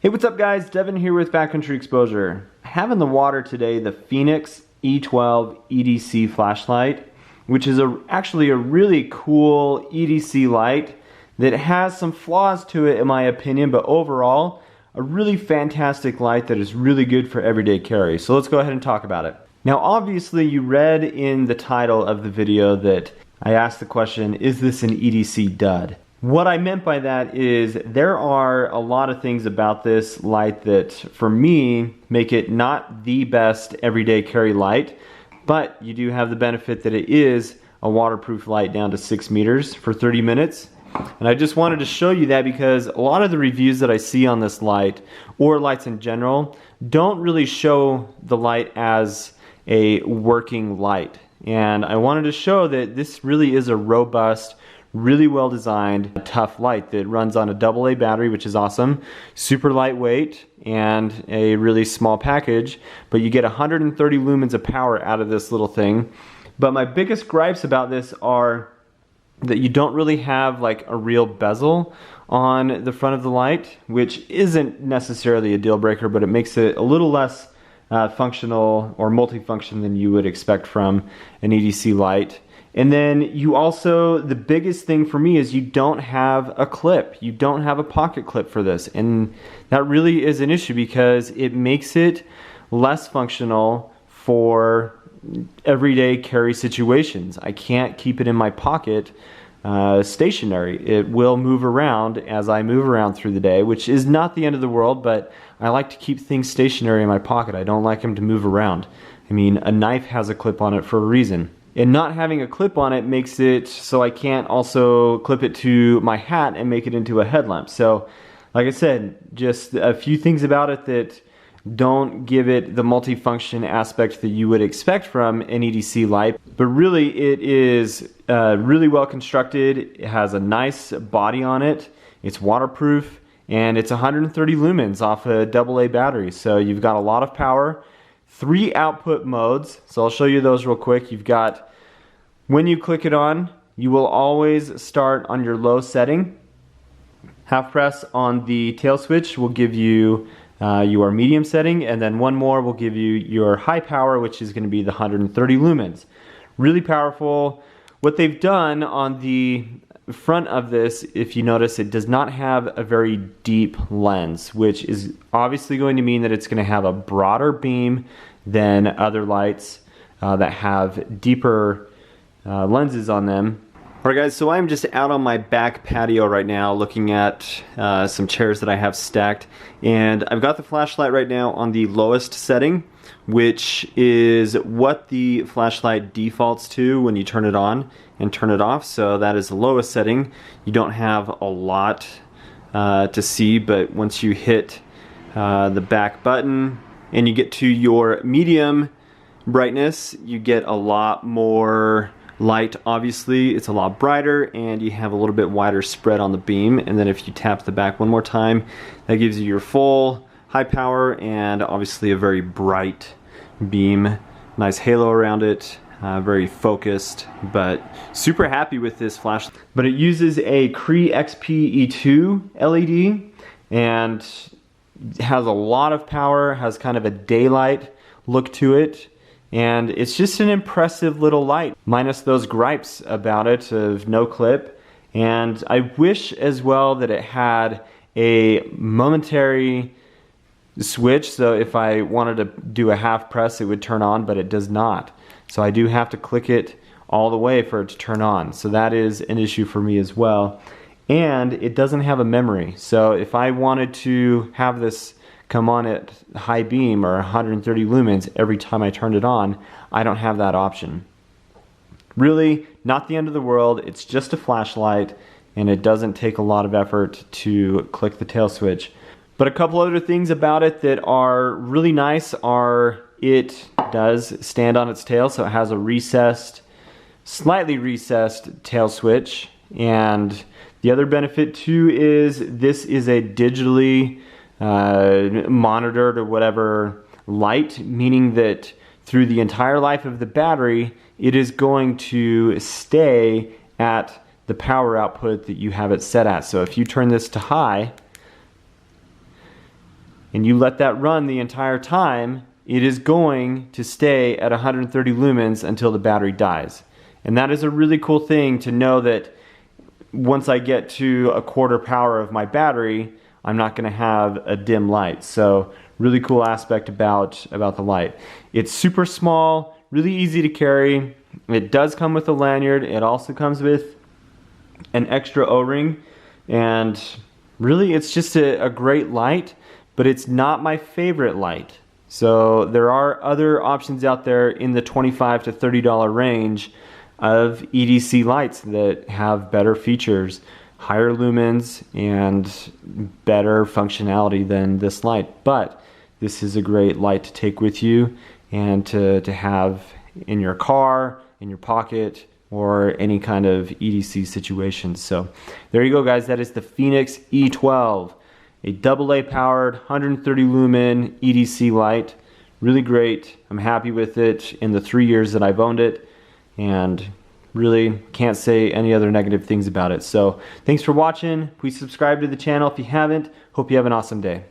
Hey, what's up guys? Devin here with Backcountry Exposure. I have in the water today the Fenix E12 EDC flashlight, which is actually a really cool EDC light that has some flaws to it in my opinion, but overall a really fantastic light that is really good for everyday carry. So let's go ahead and talk about it. Now obviously you read in the title of the video that I asked the question, is this an EDC dud? What I meant by that is there are a lot of things about this light that for me make it not the best everyday carry light, but you do have the benefit that it is a waterproof light down to 6 meters for 30 minutes. And I just wanted to show you that because a lot of the reviews that I see on this light, or lights in general, don't really show the light as a working light. And I wanted to show that this really is a robust, really well designed, tough light that runs on a AA battery, which is awesome, super lightweight, and a really small package, but you get 130 lumens of power out of this little thing. But my biggest gripes about this are that you don't really have like a real bezel on the front of the light, which isn't necessarily a deal breaker, but it makes it a little less functional or multifunction than you would expect from an EDC light. And then you also, the biggest thing for me is you don't have a clip. You don't have a pocket clip for this. And that really is an issue because it makes it less functional for everyday carry situations. I can't keep it in my pocket stationary. It will move around as I move around through the day, which is not the end of the world, but I like to keep things stationary in my pocket. I don't like them to move around. I mean, a knife has a clip on it for a reason. And not having a clip on it makes it so I can't also clip it to my hat and make it into a headlamp. So, like I said, just a few things about it that don't give it the multifunction aspect that you would expect from an EDC light. But really, it is really well constructed. It has a nice body on it. It's waterproof, and it's 130 lumens off a AA battery. So you've got a lot of power. 3 output modes, so I'll show you those real quick. You've got, when you click it on, you will always start on your low setting. Half press on the tail switch will give you your medium setting, and then one more will give you your high power, which is going to be the 130 lumens. Really powerful. What they've done on the front of this, if you notice, it does not have a very deep lens, which is obviously going to mean that it's going to have a broader beam than other lights that have deeper lenses on them. Alright guys, so I'm just out on my back patio right now looking at some chairs that I have stacked, and I've got the flashlight right now on the lowest setting, which is what the flashlight defaults to when you turn it on and turn it off. So that is the lowest setting. You don't have a lot to see, but once you hit the back button and you get to your medium brightness, you get a lot more light. Obviously it's a lot brighter, and you have a little bit wider spread on the beam. And then if you tap the back one more time, that gives you your full high power and obviously a very bright beam. Nice halo around it, very focused, but super happy with this flash. But it uses a Cree XP-E2 LED and has a lot of power, has kind of a daylight look to it. And it's just an impressive little light, minus those gripes about it of no clip. And I wish as well that it had a momentary switch, so if I wanted to do a half press it would turn on, but it does not. So I do have to click it all the way for it to turn on. So that is an issue for me as well. And it doesn't have a memory. So if I wanted to have this come on at high beam or 130 lumens every time I turned it on, I don't have that option. Really, not the end of the world. It's just a flashlight, and it doesn't take a lot of effort to click the tail switch. But a couple other things about it that are really nice are it does stand on its tail, so it has a recessed, slightly recessed tail switch. And the other benefit too is this is a digitally monitored or whatever light, meaning that through the entire life of the battery it is going to stay at the power output that you have it set at. So if you turn this to high, and you let that run the entire time, it is going to stay at 130 lumens until the battery dies. And that is a really cool thing to know, that once I get to a quarter power of my battery, I'm not going to have a dim light. So really cool aspect about the light. It's super small, really easy to carry. It does come with a lanyard. It also comes with an extra O-ring, and really it's just a great light, but it's not my favorite light. So there are other options out there in the $25 to $30 range of EDC lights that have better features, higher lumens, and better functionality than this light. But this is a great light to take with you and to have in your car, in your pocket, or any kind of EDC situation. So there you go, guys. That is the Fenix E12, a AA powered 130 lumen EDC light. Really great. I'm happy with it in the 3 years that I've owned it, and really can't say any other negative things about it. So thanks for watching. Please subscribe to the channel if you haven't. Hope you have an awesome day.